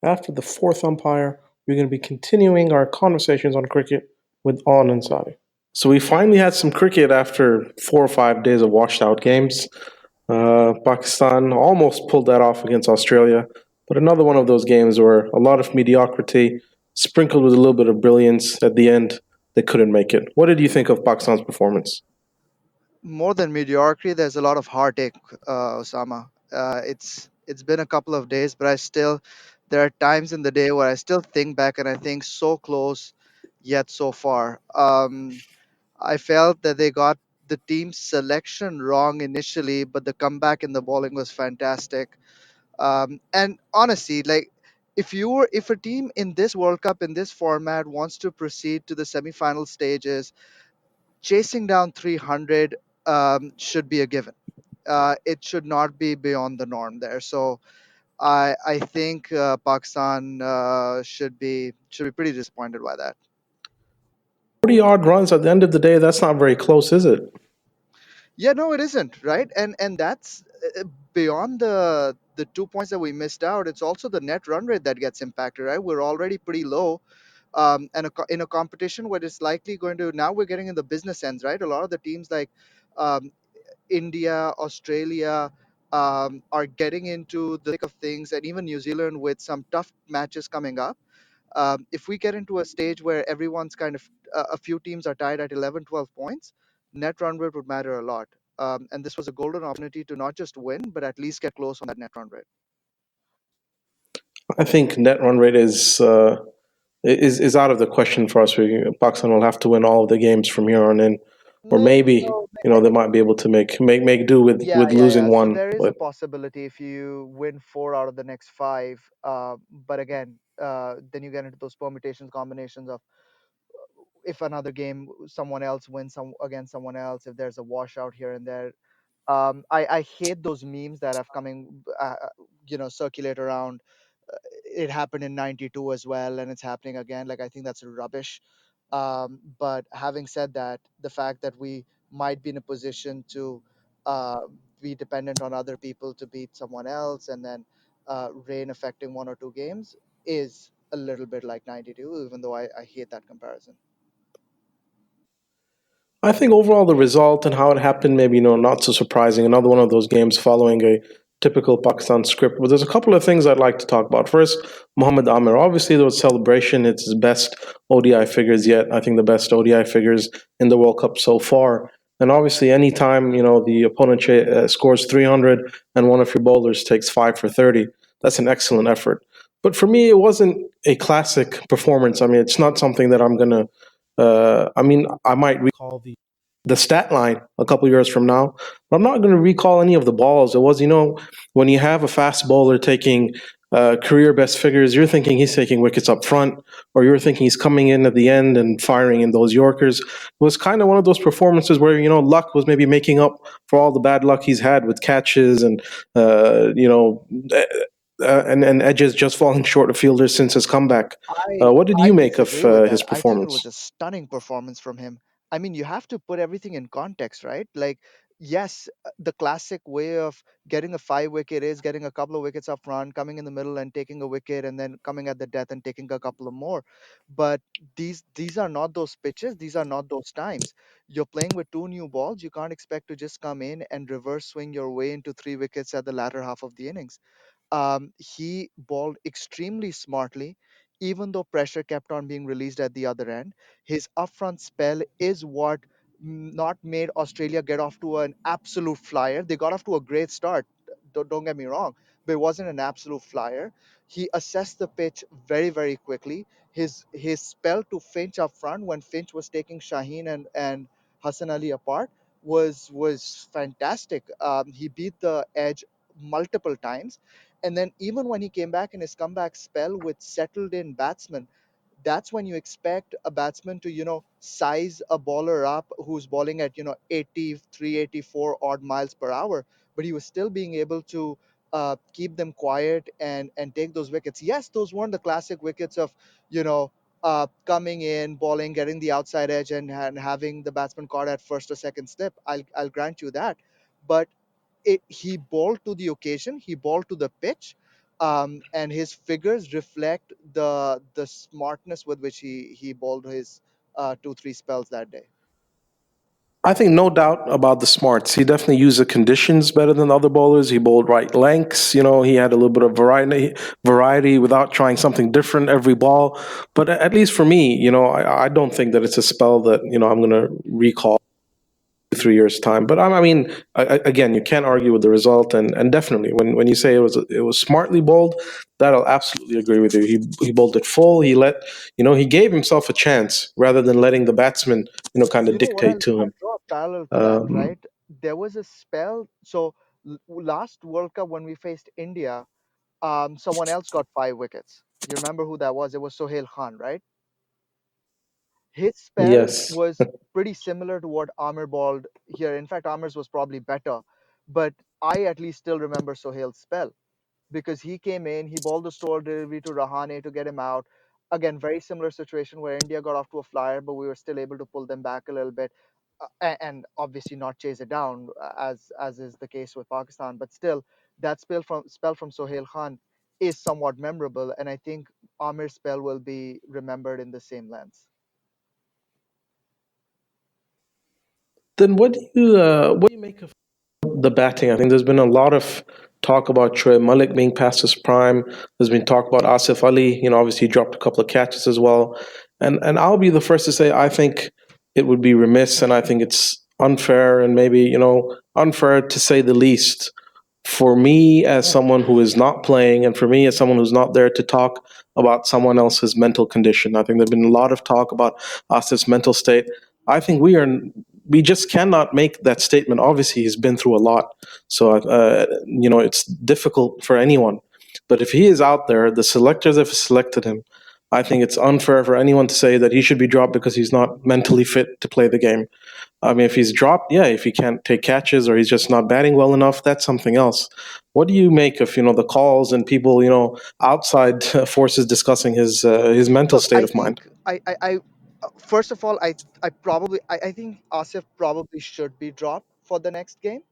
After the fourth umpire, we're going to be continuing our conversations on cricket with On and Sadi. So we finally had some cricket after 4 or 5 days of washed out games. Pakistan almost pulled that off against Australia, but another one of those games where a lot of mediocrity sprinkled with a little bit of brilliance at the end. They couldn't make it. What did you think of Pakistan's performance? More than mediocrity, there's a lot of heartache, Osama. It's been a couple of days, but I still there are times in the day where I still think back and I think so close, yet so far. I felt that they got the team selection wrong initially, but the comeback in the bowling was fantastic. And honestly, like if a team in this World Cup in this format wants to proceed to the semi-final stages, chasing down 300 should be a given. It should not be beyond the norm there. So I think Pakistan should be pretty disappointed by that. 40 odd runs at the end of the day, that's not very close, is it? Yeah, no, it isn't, right? And that's beyond the 2 points that we missed out. It's also the net run rate that gets impacted, right? We're already pretty low. In a competition where it's likely going to now we're getting in the business ends, right? A lot of the teams like um, India, Australia are getting into the thick of things, and even New Zealand with some tough matches coming up. If we get into a stage where everyone's kind of a few teams are tied at 11, 12 points, net run rate would matter a lot. And this was a golden opportunity to not just win, but at least get close on that net run rate. I think net run rate is out of the question for us. Pakistan will have to win all of the games from here on in, or No, maybe so they might be able to make do yeah, with yeah, losing yeah. So one. there is a But possibility if you win four out of the next five. But again, then you get into those permutations, combinations of if another game someone else wins against someone else, if there's a washout here and there. I hate those memes that have coming, circulate around. It happened in '92 as well, and it's happening again. Like I think that's rubbish. But having said that, the fact that we might be in a position to uh, be dependent on other people to beat someone else, and then rain affecting one or two games is a little bit like '92, even though I hate that comparison. I think overall the result and how it happened, maybe not so surprising. Another one of those games following a typical Pakistan script. But there's a couple of things I'd like to talk about. First, Mohammad Amir. Obviously, there was celebration. It's his best ODI figures yet. I think the best ODI figures in the World Cup so far. And obviously, anytime the opponent scores 300 and one of your bowlers takes 5 for 30, that's an excellent effort. But for me, it wasn't a classic performance. I mean, it's not something that I'm gonna. I mean, I might recall the stat line a couple years from now. But I'm not going to recall any of the balls. It was, when you have a fast bowler taking career best figures, you're thinking he's taking wickets up front, or you're thinking he's coming in at the end and firing in those Yorkers. It was kind of one of those performances where, luck was maybe making up for all the bad luck he's had with catches and, and edges just falling short of fielders since his comeback. What did I you make of disagree with his that. I think it was performance? a stunning performance from him. I mean, you have to put everything in context, right? Like, yes, the classic way of getting a five wicket is getting a couple of wickets up front, coming in the middle and taking a wicket, and then coming at the death and taking a couple of more. But these are not those pitches. These are not those times. You're playing with two new balls. You can't expect to just come in and reverse swing your way into three wickets at the latter half of the innings. He bowled extremely smartly, even though pressure kept on being released at the other end. His upfront spell is what not made Australia get off to an absolute flyer. They got off to a great start. Don't get me wrong, but it wasn't an absolute flyer. He assessed the pitch very, very quickly. His spell to Finch up front when Finch was taking Shaheen and Hassan Ali apart was fantastic. He beat the edge multiple times, and then even when he came back in his comeback spell with settled in batsmen, that's when you expect a batsman to, size a bowler up who's bowling at, 83, 84 odd miles per hour. But he was still being able to keep them quiet and take those wickets. Yes, those weren't the classic wickets of, you know, coming in, bowling, getting the outside edge, and having the batsman caught at first or second slip. I'll grant you that. But he bowled to the occasion, he bowled to the pitch, and his figures reflect the smartness with which he bowled his 2 3 spells that day. I think no doubt about the smarts. He definitely used the conditions better than other bowlers. He bowled right lengths. He had a little bit of variety without trying something different every ball. But at least for me, I don't think that it's a spell that I'm going to recall 3 years time. But I mean, again, you can't argue with the result, and definitely when you say it was smartly bowled, that I'll absolutely agree with you. He bowled it full. He gave himself a chance rather than letting the batsman kind of You know what? dictate to I'll him. draw a parallel to that, Um, right? There was a spell. So last World Cup when we faced India, someone else got 5 wickets. You remember who that was? It was Sohail Khan, right? His spell yes. was pretty similar to what Amir balled here. In fact, Amir's was probably better, but I at least still remember Sohail's spell because he came in, he balled the store delivery to Rahane to get him out. Again, very similar situation where India got off to a flyer, but we were still able to pull them back a little bit, and obviously not chase it down as is the case with Pakistan. But still, that spell from Sohail Khan is somewhat memorable, and I think Amir's spell will be remembered in the same lens. Then what do you make of the batting? I think there's been a lot of talk about Shoaib Malik being past his prime. There's been talk about Asif Ali. Obviously he dropped a couple of catches as well. And I'll be the first to say I think it would be remiss, and I think it's unfair, and maybe unfair to say the least, for me as someone who is not playing, and for me as someone who's not there to talk about someone else's mental condition. I think there's been a lot of talk about Asif's mental state. I think we just cannot make that statement. Obviously, he's been through a lot, so it's difficult for anyone. But if he is out there, the selectors have selected him. I think it's unfair for anyone to say that he should be dropped because he's not mentally fit to play the game. I mean, if he's dropped, yeah, if he can't take catches or he's just not batting well enough, that's something else. What do you make of the calls and people outside forces discussing his mental Look, state I of mind? think first of all, I think Asif probably should be dropped for the next game.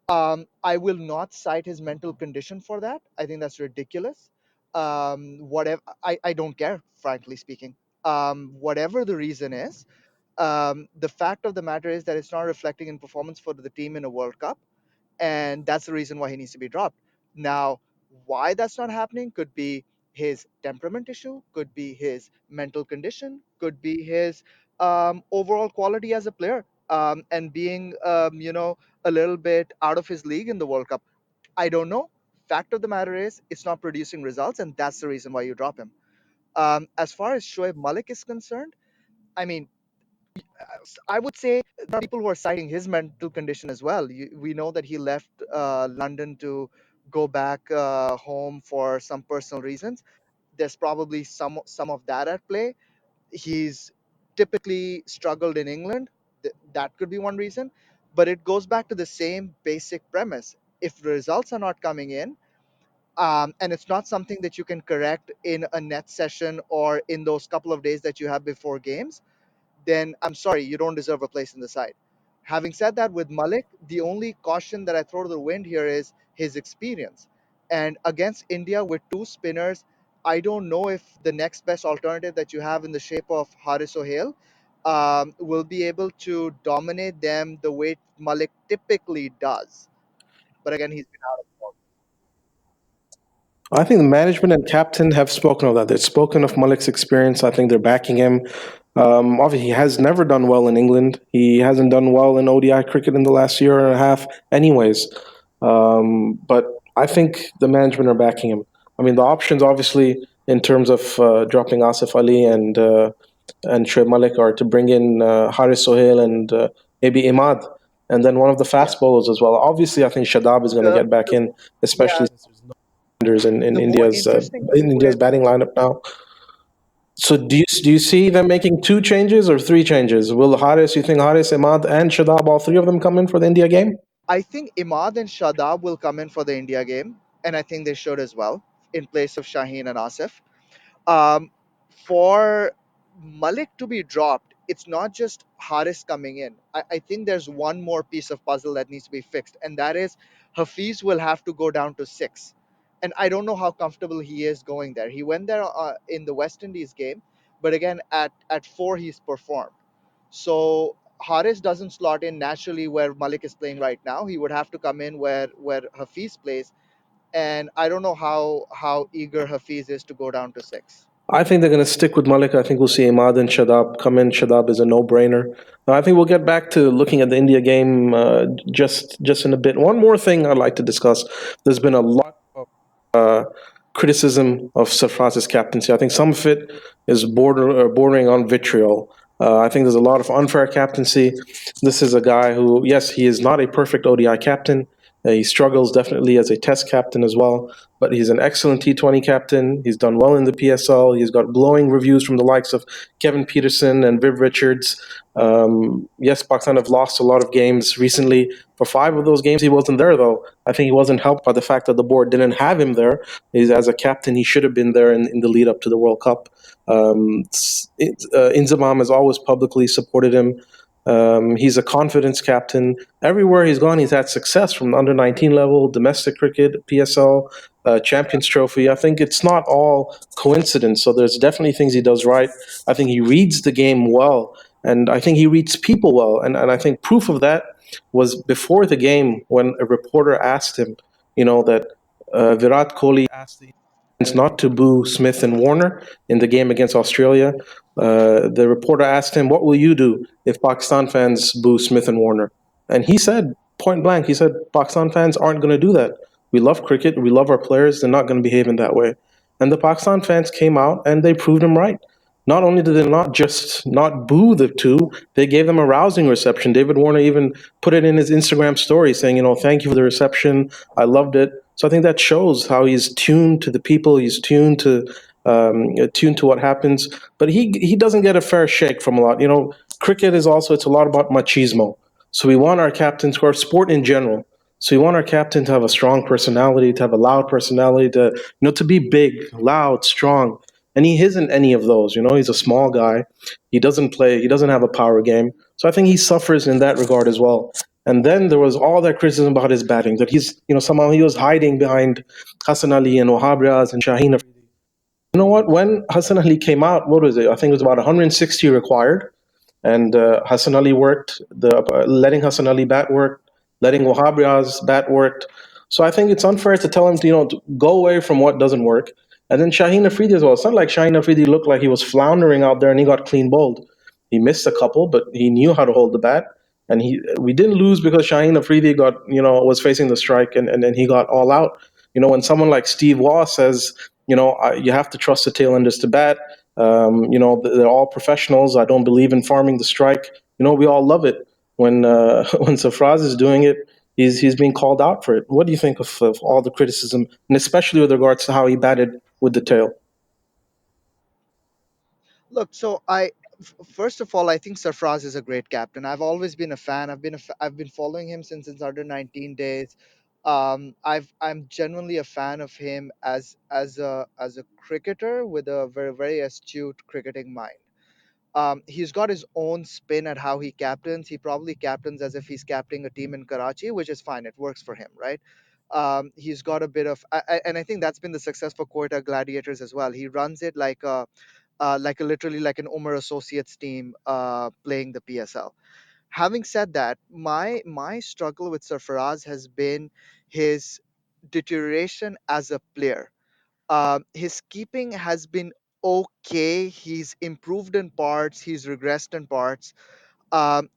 I will not cite his mental condition for that. I think that's ridiculous. Whatever, I don't care, frankly speaking. Whatever the reason is, the fact of the matter is that it's not reflecting in performance for the team in a World Cup, and that's the reason why he needs to be dropped. Now, why that's not happening could be his temperament issue, could be his mental condition, could be his overall quality as a player, and being a little bit out of his league in the World Cup. I don't know. Fact of the matter is, it's not producing results, and that's the reason why you drop him. As far as Shoaib Malik is concerned, I mean, I would say there are people who are citing his mental condition as well. We know that he left London to go back home for some personal reasons. There's probably some of that at play. He's typically struggled in England. That could be one reason, but it goes back to the same basic premise. If the results are not coming in, and it's not something that you can correct in a net session or in those couple of days that you have before games, then I'm sorry, you don't deserve a place in the side. Having said that, with Malik, the only caution that I throw to the wind here is his experience. And against India with two spinners, I don't know if the next best alternative that you have in the shape of Haris Sohail will be able to dominate them the way Malik typically does. But again, he's been out of form. I think the management and captain have spoken of that. They've spoken of Malik's experience. I think they're backing him. Obviously, he has never done well in England. He hasn't done well in ODI cricket in the last year and a half, anyways. But I think the management are backing him. I mean, the options, obviously, in terms of dropping Asif Ali and Shoaib Malik, are to bring in Haris Sohail and maybe Imad, and then one of the Yeah. fast bowlers as well. Obviously, I think Shadab is going to The, get back the in, especially yeah, since there's no defenders in the more India's interesting thing with batting lineup now. So do you see them making two changes or three changes? Will Haris, you think Haris, Imad, and Shadab, all three of them come in for the India game? I think Imad and Shadab will come in for the India game, and I think they should as well, in place of Shaheen and Asif. Um, for Malik to be dropped, it's not just Haris coming in. I think there's one more piece of puzzle that needs to be fixed, and that is Hafiz will have to go down to 6. and I don't know how comfortable he is going there. He went there in the West Indies game, but again at four he's performed. So Haris doesn't slot in naturally where Malik is playing right now. He would have to come in where Hafiz plays, and I don't know how eager Hafiz is to go down to six. I think they're going to stick with Malik. I think we'll see Imad and Shadab come in. Shadab is a no-brainer. I think we'll get back to looking at the India game just in a bit. One more thing I'd like to discuss. There's been a lot of uh, criticism of Sarfraz's captaincy. I think some of it is bordering on vitriol. I think there's a lot of unfair captaincy. This is a guy who, yes, he is not a perfect ODI captain. He struggles definitely as a test captain as well, but he's an excellent T20 captain. He's done well in the PSL. He's got glowing reviews from the likes of Kevin Peterson and Viv Richards. Yes, Pakistan have lost a lot of games recently. For five of those games, he wasn't there, though. I think he wasn't helped by the fact that the board didn't have him there. He's, as a captain, he should have been there in the lead up to the World Cup. Inzamam has always publicly supported him. He's a confidence captain. Everywhere he's gone, he's had success from the under 19 level, domestic cricket, PSL, Champions Trophy. I think it's not all coincidence. So there's definitely things he does right. I think he reads the game well, and I think he reads people well. And I think proof of that was before the game when a reporter asked him, that Virat Kohli asked the Indians not to boo Smith and Warner in the game against Australia. The reporter asked him, "What will you do if Pakistan fans boo Smith and Warner?" And he said, point blank, he said, "Pakistan fans aren't going to do that. We love cricket. We love our players. They're not going to behave in that way." And the Pakistan fans came out and they proved him right. Not only did they not just not boo the two, they gave them a rousing reception. David Warner even put it in his Instagram story saying, "Thank you for the reception. I loved it." So I think that shows how he's tuned to the people. He's tuned to what happens. But he doesn't get a fair shake from a lot. Cricket is also, it's a lot about machismo. So we want our captains, or sport in general. So we want our captain to have a strong personality, to have a loud personality, to be big, loud, strong. And he isn't any of those. He's a small guy. He doesn't play. He doesn't have a power game. So I think he suffers in that regard as well. And then there was all that criticism about his batting, that somehow he was hiding behind Hassan Ali and Wahab Riaz and Shaheen. You know what? When Hassan Ali came out, what was it? I think it was about 160 required, and Hassan Ali worked. The letting Hassan Ali bat worked, letting Wahab Riaz bat worked. So I think it's unfair to tell him to go away from what doesn't work. And then Shaheen Afridi as well. It's not like Shaheen Afridi looked like he was floundering out there and he got clean bowled. He missed a couple, but he knew how to hold the bat. And we didn't lose because Shaheen Afridi was facing the strike and then he got all out. When someone like Steve Waugh says, you have to trust the tailenders to bat. They're all professionals. I don't believe in farming the strike. We all love it when when Safraz is doing it. He's being called out for it. What do you think of all the criticism, and especially with regards to how he batted with the tail? Look, first of all, I think Sarfraz is a great captain. I've always been a fan. I've been following him since his under 19 days. I'm genuinely a fan of him as a cricketer with a very very astute cricketing mind. He's got his own spin at how he captains. He probably captains as if he's captaining a team in Karachi, which is fine. It works for him, right? He's got a bit of, and I think that's been the success for Quetta Gladiators as well. He runs it like a literally like an Umar Associates team playing the PSL. Having said that, my struggle with Sarfaraz has been his deterioration as a player. His keeping has been okay. He's improved in parts. He's regressed in parts.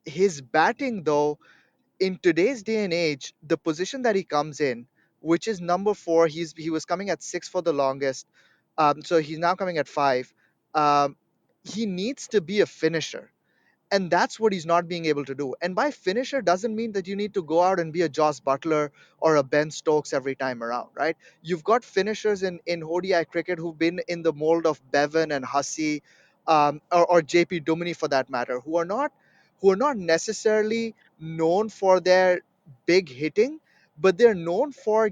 His batting, though, in today's day and age, the position that he comes in, which is number four, he was coming at six for the longest. So he's now coming at five. Um, he needs to be a finisher, and that's what he's not being able to do. And by finisher doesn't mean that you need to go out and be a Joss Butler or a Ben Stokes every time around, right? You've got finishers in ODI cricket who've been in the mold of Bevan and Hussey, or JP Duminy for that matter, who are not necessarily known for their big hitting, but they're known for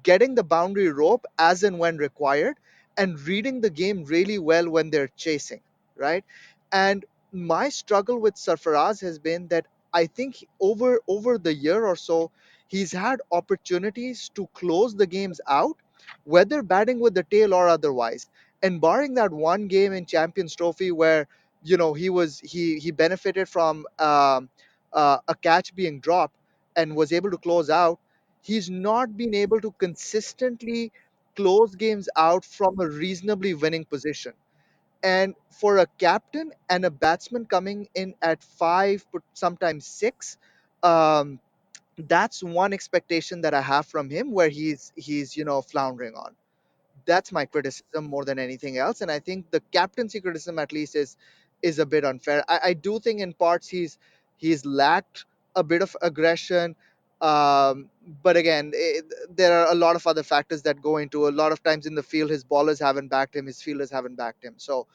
getting the boundary rope as and when required, and reading the game really well when they're chasing, right? And my struggle with Sarfaraz has been that I think over the year or so, he's had opportunities to close the games out, whether batting with the tail or otherwise. And barring that one game in Champions Trophy where he benefited from a catch being dropped and was able to close out, he's not been able to consistently close games out from a reasonably winning position. And for a captain and a batsman coming in at five, but sometimes six, um, that's one expectation that I have from him, where he's floundering on. That's my criticism more than anything else. And I think the captaincy criticism, at least, is a bit unfair. I do think in parts he's lacked a bit of aggression. um, but again, there are a lot of other factors that go into. A lot of times in the field, his ballers haven't backed him, his fielders haven't backed him. So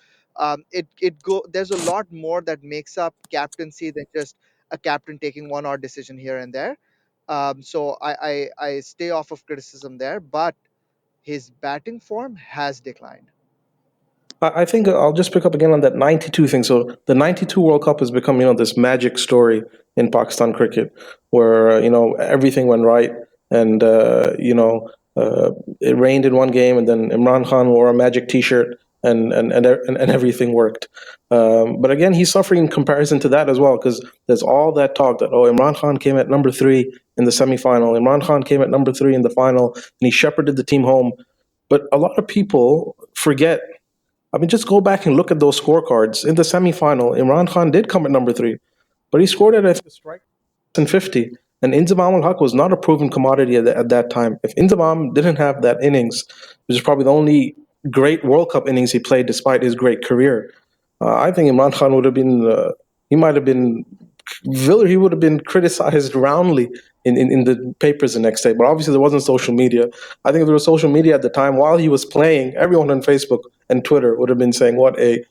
there's a lot more that makes up captaincy than just a captain taking one odd decision here and there. So I stay off of criticism there, but his batting form has declined. I think I'll just pick up again on that 92 thing. So the 92 World Cup has become, this magic story in Pakistan cricket where, everything went right and, it rained in one game and then Imran Khan wore a magic t-shirt and everything worked. But again, he's suffering in comparison to that as well because there's all that talk that, oh, Imran Khan came at number three in the semi-final. Imran Khan came at number three in the final and he shepherded the team home. But a lot of people forget. I mean, just go back and look at those scorecards. In the semifinal, Imran Khan did come at number three, but he scored at, I think, a strike and 50. And Inzamam ul Haq was not a proven commodity at that time. If Inzamam didn't have that innings, which is probably the only great World Cup innings he played despite his great career, I think Imran Khan would have been, he might have been he would have been criticized roundly in the papers the next day. But obviously, there wasn't social media. I think if there was social media at the time while he was playing, everyone on Facebook and Twitter would have been saying, "What a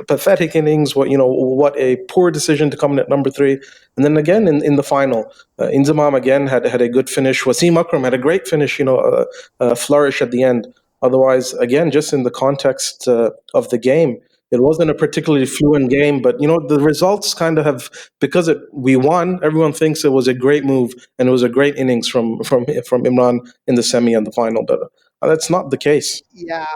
pathetic innings! What a poor decision to come in at number three." And then again in the final, Inzamam again had a good finish. Wasim Akram had a great finish. A flourish at the end. Otherwise, again, just in the context of the game, it wasn't a particularly fluent game, but the results kind of have because we won. Everyone thinks it was a great move and it was a great innings from Imran in the semi and the final, but that's not the case. Yeah,